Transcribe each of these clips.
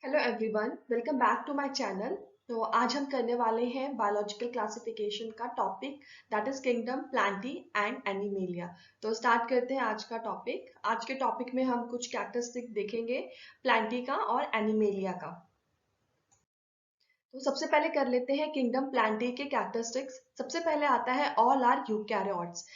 Hello everyone, welcome back to my channel. तो आज हम करने वाले हैं बायोलॉजिकल क्लासिफिकेशन का topic, that is kingdom plantae and animalia. तो स्टार्ट करते हैं आज का टॉपिक। आज के टॉपिक में हम कुछ कैरेक्टरिस्टिक देखेंगे प्लांटी का और एनिमेलिया का। तो सबसे पहले कर लेते हैं किंगडम प्लांटी के कैरेक्टरिस्टिक्स। सबसे पहले आता है ऑल आर यूकैरियोट्स।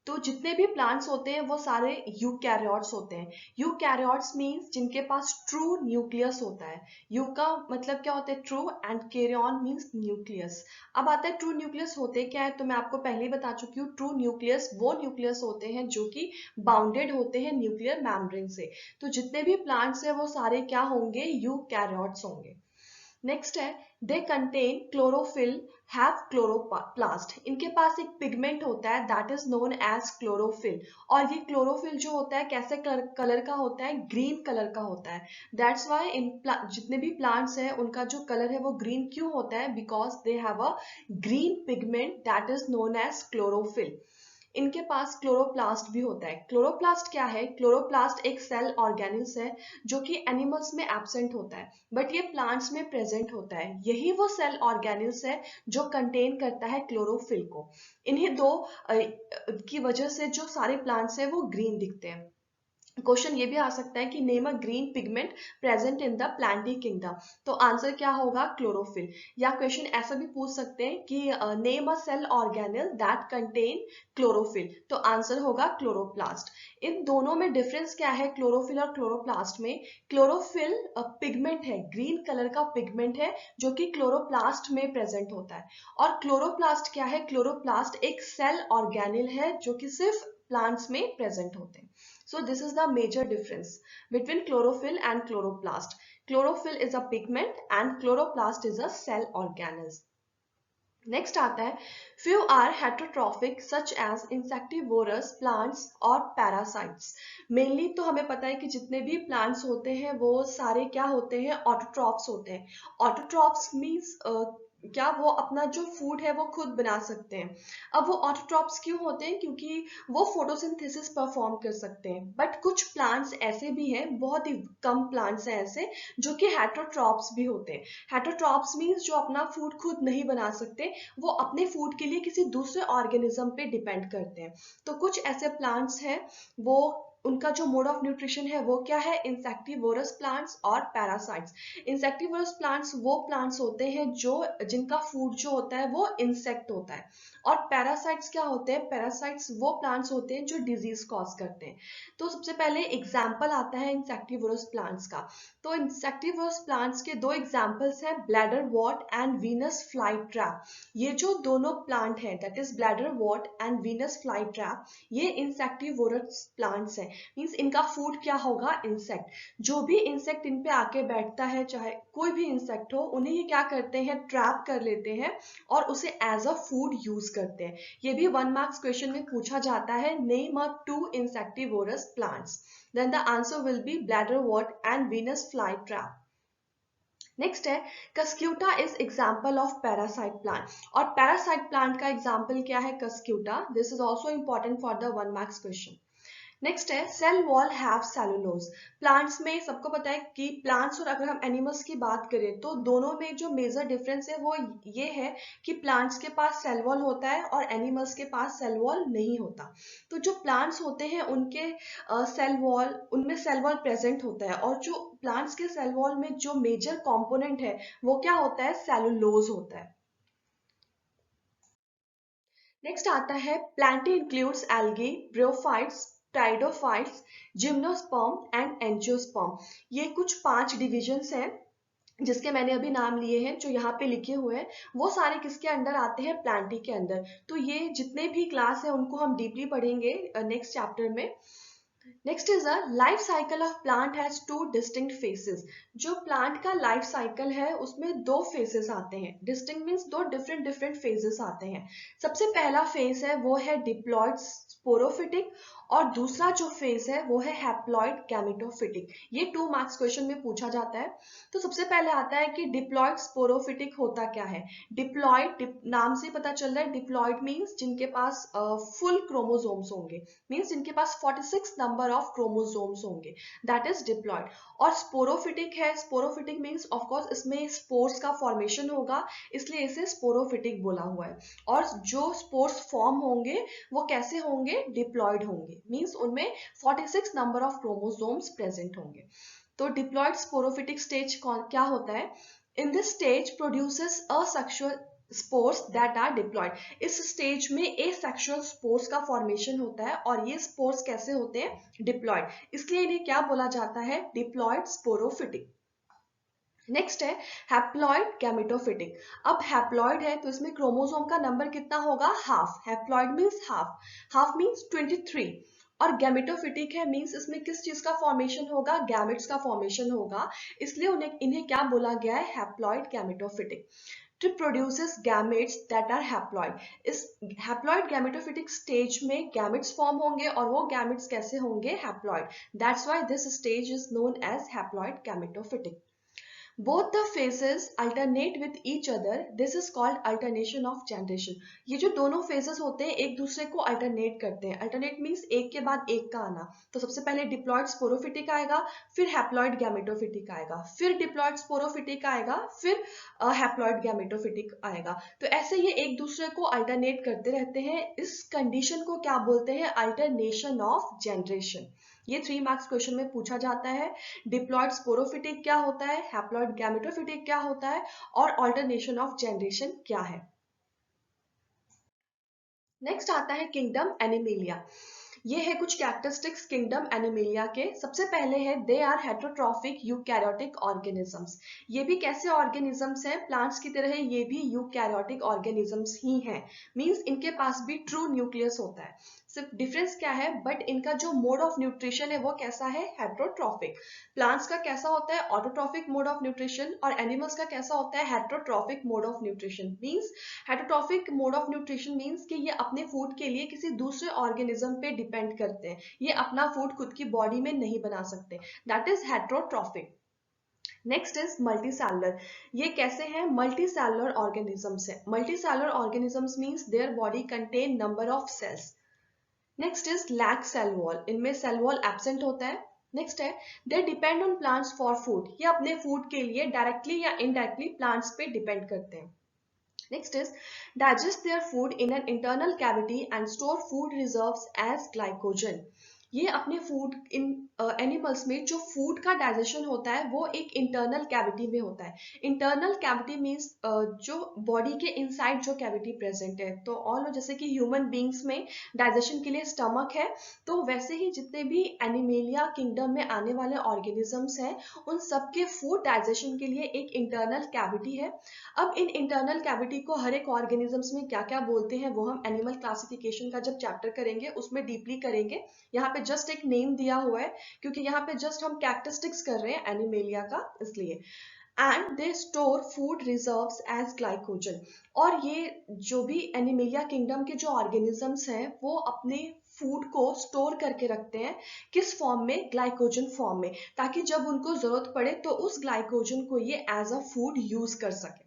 तो जितने भी प्लांट्स होते हैं वो सारे यूकैरियोट्स होते हैं। यूकैरियोट्स मींस जिनके पास ट्रू न्यूक्लियस होता है। यू का मतलब क्या होता है? True, and karyon means nucleus. अब आता है ट्रू न्यूक्लियस होते क्या है, तो मैं आपको पहले ही बता चुकी हूँ। ट्रू न्यूक्लियस वो न्यूक्लियस होते हैं जो कि बाउंडेड होते हैं न्यूक्लियर मेम्ब्रेन से। तो जितने भी प्लांट्स हैं वो सारे क्या होंगे? यूकैरियोट्स होंगे। नेक्स्ट है they contain chlorophyll, have chloroplast. इनके पास एक पिगमेंट होता है that is known as chlorophyll. और ये क्लोरोफिल जो होता है कैसे कलर का होता है? ग्रीन कलर का होता है। दैट्स वाई इन जितने भी प्लांट्स हैं उनका जो कलर है वो ग्रीन क्यों होता है? Because they have a green pigment that is known as chlorophyll. इनके पास क्लोरोप्लास्ट भी होता है। क्लोरोप्लास्ट क्या है? क्लोरोप्लास्ट एक सेल ऑर्गेनिल्स है जो कि एनिमल्स में एब्सेंट होता है, बट ये प्लांट्स में प्रेजेंट होता है। यही वो सेल ऑर्गेनिल्स है जो कंटेन करता है क्लोरोफिल को। इन्हीं दो की वजह से जो सारे प्लांट्स हैं वो ग्रीन दिखते हैं। क्वेश्चन ये भी आ सकता है कि name a green pigment present in the Plantae kingdom. तो आंसर क्या होगा? क्लोरोफिल। या क्वेश्चन ऐसा भी पूछ सकते हैं कि name a cell organelle that contain chlorophyll. तो आंसर होगा क्लोरोप्लास्ट। इन दोनों में डिफरेंस क्या है, क्लोरोफिल और क्लोरोप्लास्ट में? क्लोरोफिल पिगमेंट है, ग्रीन कलर का पिगमेंट है जो कि क्लोरोप्लास्ट में प्रेजेंट होता है। और क्लोरोप्लास्ट क्या है? क्लोरोप्लास्ट एक सेल ऑर्गेनल है जो कि सिर्फ प्लांट्स में प्रेजेंट होते हैं। So this is the major difference between chlorophyll and chloroplast. Chlorophyll is a pigment and chloroplast is a cell organism. Next आता है few are heterotrophic such as insectivorous plants और parasites. मेनली तो हमें पता है कि जितने भी प्लांट्स होते हैं वो सारे क्या होते हैं? ऑटोट्रॉप्स होते हैं। ऑटोट्रॉप्स मीन्स क्या वो अपना जो फूड है वो खुद बना सकते हैं। अब वो ऑटोट्रॉप्स क्यों होते हैं? क्योंकि वो फोटोसिंथेसिस परफॉर्म कर सकते हैं। बट कुछ प्लांट्स ऐसे भी हैं, बहुत ही कम प्लांट्स हैं ऐसे जो कि हेटरोट्रॉप्स भी होते हैं। हेटरोट्रॉप्स मीन्स जो अपना फूड खुद नहीं बना सकते, वो अपने फूड के लिए किसी दूसरे ऑर्गेनिज्म पे डिपेंड करते हैं। तो कुछ ऐसे प्लांट्स हैं, वो उनका जो मोड ऑफ न्यूट्रिशन है वो क्या है? इंसेक्टिवोरस प्लांट्स और पैरासाइट्स। इंसेक्टिवोरस प्लांट्स वो प्लांट्स होते हैं जो जिनका फूड जो होता है वो इंसेक्ट होता है। और पैरासाइट्स क्या होते हैं? पैरासाइट्स वो प्लांट्स होते हैं जो डिजीज कॉज करते हैं। तो सबसे पहले एग्जाम्पल आता है इंसेक्टिवोरस प्लांट्स का। तो इंसेक्टिवोरस प्लांट्स के दो एग्जाम्पल्स हैं, bladder what and Venus fly trap. ये जो दोनों प्लांट हैं that is bladder what and Venus fly trap, ये इंसेक्टिवोरस प्लांट्स हैं। मीन्स इनका फूड क्या होगा? इंसेक्ट। जो भी इंसेक्ट इन पे आके बैठता है, चाहे कोई भी इंसेक्ट हो, उन्हें ये क्या करते हैं? ट्रैप कर लेते हैं और उसे एज अ फूड यूज करते हैं। ये भी 1 मार्क्स क्वेश्चन में पूछा जाता है, name a 2 insectivorous plants. then the answer will be bladderwort and Venus flytrap. Next है cuscuta is example of parasite plant. और पैरासाइट प्लांट का एग्जाम्पल क्या है? Cuscuta. This is also important for the 1 marks question. Next है cell wall have cellulose. Plants में सबको पता है कि प्लांट्स और अगर हम एनिमल्स की बात करें तो दोनों में जो मेजर डिफरेंस है वो ये है कि प्लांट्स के पास सेल वॉल होता है और एनिमल्स के पास सेल वॉल नहीं होता। तो जो प्लांट्स होते हैं उनके सेल वॉल, उनमें सेल वॉल प्रेजेंट होता है, और जो प्लांट्स के सेल वॉल में जो मेजर कंपोनेंट है वो क्या होता है? सेलुलोज होता है। नेक्स्ट आता है plantae includes algae, bryophytes, pteridophytes, gymnosperm and angiosperm. ये कुछ 5 डिविजन्स हैं जिसके मैंने अभी नाम लिए हैं, जो यहाँ पे लिखे हुए हैं वो सारे किसके अंडर आते हैं? प्लांटी के अंदर। तो ये जितने भी क्लास है उनको हम डीपली पढ़ेंगे नेक्स्ट चैप्टर में। Next is a life cycle of plant has 2 distinct faces. जो प्लांट का लाइफ साइकिल है उसमें 2 फेसेस आते हैं। डिस्टिंक्ट मीन्स 2 डिफरेंट फेजेस आते हैं। सबसे पहला फेज है वो है डिप्लॉयड स्पोरोफिटिक, और दूसरा जो फेज है वो है हैप्लॉइड गैमेटोफिटिक। ये 2 मार्क्स क्वेश्चन में पूछा जाता है। तो सबसे पहले आता है कि डिप्लॉइड स्पोरोफिटिक होता क्या है। डिप्लॉइड नाम से पता चल रहा है, डिप्लॉइड मीन्स जिनके पास फुल क्रोमोसोम्स होंगे, मीन्स जिनके पास 46 नंबर ऑफ क्रोमोसोम्स होंगे, दैट इज डिप्लॉइड। और स्पोरोफिटिक है, स्पोरोफिटिक मीन्स ऑफ कोर्स इसमें स्पोर्स का फॉर्मेशन होगा, इसलिए इसे स्पोरोफिटिक बोला हुआ है। और जो स्पोर्स फॉर्म होंगे वो कैसे होंगे, डिप्लॉइड होंगे, मींस उनमें 46 नंबर ऑफ क्रोमोसोम्स प्रेजेंट होंगे। तो डिप्लॉइड स्पोरोफिटिक स्टेज क्या होता है, in this stage produces asexual spores that are diploid. इस स्टेज में एसेक्सुअल स्पोर्स का फॉर्मेशन होता है और ये स्पोर्स कैसे होते हैं, डिप्लॉइड, इसलिए इन्हें क्या बोला जाता है, डिप्लॉइड स्पोरोफिटिक। नेक्स्ट है हैप्लॉइड गैमेटोफिटिक। अब हैप्लॉइड है तो इसमें क्रोमोसोम का नंबर कितना होगा, half. Haploid means half, half means 23। और गैमेटोफिटिक है मींस इसमें किस चीज का फॉर्मेशन होगा, गैमेट्स का फॉर्मेशन होगा, इसलिए इन्हें क्या बोला गया है, haploid gametophytic. To produces gametes that are haploid। इस haploid gametophytic stage में gametes form होंगे और वो gametes कैसे होंगे, haploid। That's why this stage is known as haploid gametophytic। Both the phases alternate with each other, this is called alternation of generation। ये जो दोनों phases होते हैं एक दूसरे को alternate करते हैं। alternate means एक के बाद एक का आना। तो सबसे पहले diploid sporophytic आएगा, फिर haploid gametophytic आएगा, फिर diploid sporophytic आएगा, फिर haploid gametophytic आएगा। तो ऐसे ये एक दूसरे को alternate करते रहते हैं। इस condition को क्या बोलते हैं, alternation of generation। ये 3 मार्क्स क्वेश्चन में पूछा जाता है। डिप्लॉइड स्पोरोफिटिक क्या होता है, हैप्लॉइड गैमेटोफिटिक क्या होता है, और ऑल्टरनेशन ऑफ जनरेशन क्या है। नेक्स्ट आता है किंगडम एनिमेलिया। ये है कुछ कैरेक्टरिस्टिक्स किंगडम एनिमेलिया के। सबसे पहले है they are heterotrophic eukaryotic organisms. ये भी कैसे ऑर्गेनिजम्स हैं, प्लांट्स की तरह ये भी यूकैरियोटिक ऑर्गेनिजम्स ही हैं, मींस इनके पास भी ट्रू न्यूक्लियस होता है। सिर्फ डिफरेंस क्या है, बट इनका जो मोड ऑफ न्यूट्रिशन है वो कैसा है, हेटेरोट्रॉफिक। प्लांट्स का कैसा होता है, ऑटोट्रॉफिक मोड ऑफ न्यूट्रिशन, और एनिमल्स का कैसा होता है, heterotrophic mode of nutrition. Means heterotrophic mode of nutrition means कि ये अपने फूड के लिए किसी दूसरे ऑर्गेनिज्म पे डिपेंड करते हैं, ये अपना फूड खुद की बॉडी में नहीं बना सकते, that is heterotrophic. Next is multicellular. ये कैसे हैं, मल्टीसेलुलर ऑर्गेनिजम्स है। Multicellular organisms means their body contain number of cells. Next is lack cell wall, इनमें सेल वॉल एब्सेंट होता है। नेक्स्ट है they depend on plants for food, ये अपने फूड के लिए डायरेक्टली या इनडायरेक्टली प्लांट्स पे डिपेंड करते हैं। Next is digest their food in an internal cavity and store food reserves as glycogen। ये अपने फूड इन एनिमल्स में जो फूड का डाइजेशन होता है वो एक इंटरनल कैविटी में होता है। इंटरनल कैविटी मीन्स जो बॉडी के इनसाइड जो कैविटी प्रेजेंट है। तो ऑल जैसे कि ह्यूमन बींग्स में डाइजेशन के लिए स्टमक है, तो वैसे ही जितने भी एनिमेलिया किंगडम में आने वाले ऑर्गेनिजम्स हैं उन सबके फूड डाइजेशन के लिए एक इंटरनल कैविटी है। अब इन इंटरनल कैविटी को हर एक ऑर्गेनिजम्स में क्या क्या बोलते हैं वो हम एनिमल क्लासिफिकेशन का जब चैप्टर करेंगे उसमें डीपली करेंगे। यहाँ पे जस्ट एक नेम दिया हुआ है क्योंकि यहाँ पे जस्ट हम कैरेक्टरिस्टिक्स कर रहे हैं एनिमेलिया का, इसलिए। And they store food reserves as glycogen. और ये जो भी एनिमेलिया किंगडम के जो ऑर्गेनिजम्स हैं वो अपने फूड को स्टोर करके रखते हैं, किस फॉर्म में, ग्लाइकोजन फॉर्म में, ताकि जब उनको जरूरत पड़े तो उस ग्लाइकोजन को ये एज अ फूड यूज कर सके।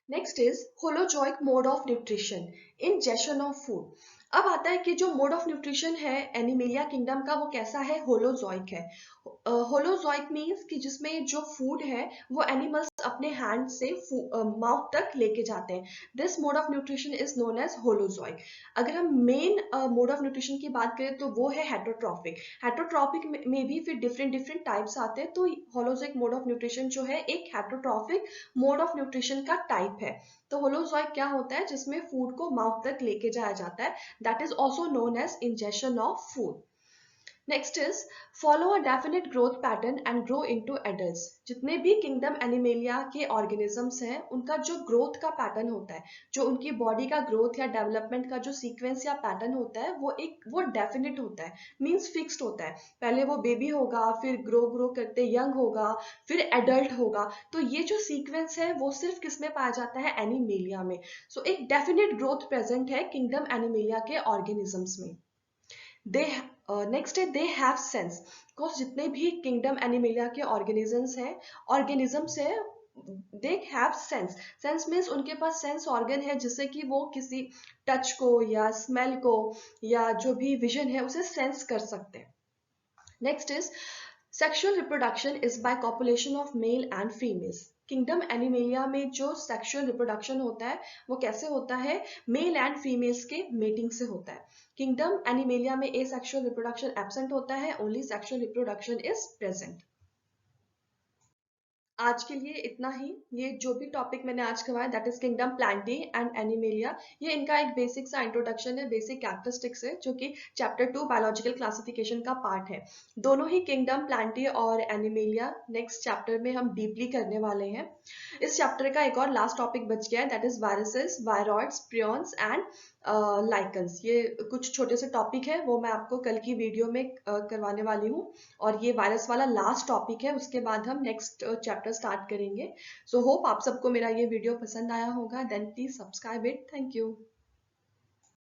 Next is holozoic mode of nutrition, ingestion of food. अब आता है कि जो मोड ऑफ न्यूट्रिशन है एनिमेलिया किंगडम का वो कैसा है, होलोजोइक है। होलोजोइक मींस कि जिसमें जो फूड है वो एनिमल्स अपने हैंड से माउथ तक लेके जाते हैं। This mode of nutrition is known as holozoic. अगर हम मेन मोड ऑफ न्यूट्रिशन की बात करें तो वो है हेटेरोट्रॉफिक। हेटेरोट्रॉफिक में भी फिर डिफरेंट डिफरेंट टाइप्स आते हैं, तो होलोजोइक मोड ऑफ न्यूट्रिशन जो है एक हेटेरोट्रॉफिक मोड ऑफ न्यूट्रिशन का टाइप है। तो होलोजोइक क्या होता है, जिसमें फूड को माउथ तक लेके जाया जाता है, that is also known as ingestion of food. Next is follow a definite growth pattern and grow into adults. जितने भी किंगडम एनिमेलिया के ऑर्गेनिजम्स हैं उनका जो ग्रोथ का पैटर्न होता है, जो उनकी बॉडी का ग्रोथ या डेवलपमेंट का जो सीक्वेंस या पैटर्न होता है वो डेफिनेट होता है, मींस फिक्स्ड होता है। पहले वो बेबी होगा, फिर ग्रो ग्रो करते यंग होगा, फिर एडल्ट होगा। तो ये जो सीक्वेंस है वो सिर्फ किस में पाया जाता है, एनिमेलिया में। सो एक डेफिनेट ग्रोथ प्रेजेंट है किंगडम एनिमेलिया के ऑर्गेनिजम्स में। दे नेक्स्ट है दे हैव सेंस, बिकॉज जितने भी किंगडम एनिमेलिया के ऑर्गेनिजम्स है they have sense. Sense means उनके पास सेंस ऑर्गन है जिससे कि वो किसी टच को या स्मेल को या जो भी विजन है उसे सेंस कर सकते हैं। Next is sexual reproduction is by copulation of male and females. Kingdom animalia में जो सेक्सुअल रिप्रोडक्शन होता है वो कैसे होता है, मेल एंड फीमेल्स के मेटिंग से होता है। किंगडम एनिमेलिया में ए सेक्सुअल रिप्रोडक्शन एब्सेंट होता है, only sexual reproduction is present. आज के लिए इतना ही। ये जो भी टॉपिक मैंने आज करवाया that is kingdom plantae and animalia, ये इनका एक बेसिक सा इंट्रोडक्शन है, बेसिक कैरेक्टरिस्टिक्स है जो कि चैप्टर 2 बायोलॉजिकल क्लासिफिकेशन का पार्ट है। दोनों ही किंगडम प्लांटी और एनिमेलिया नेक्स्ट चैप्टर में हम डीपली करने वाले हैं। इस चैप्टर का एक और लास्ट टॉपिक बच गया है that is viruses, viroids, prions and lichens. ये कुछ छोटे से टॉपिक है, वो मैं आपको कल की वीडियो में करवाने वाली हूँ। और ये वायरस वाला लास्ट टॉपिक है, उसके बाद हम नेक्स्ट चैप्टर स्टार्ट करेंगे। सो होप आप सबको मेरा ये वीडियो पसंद आया होगा। Then please subscribe it. Thank you.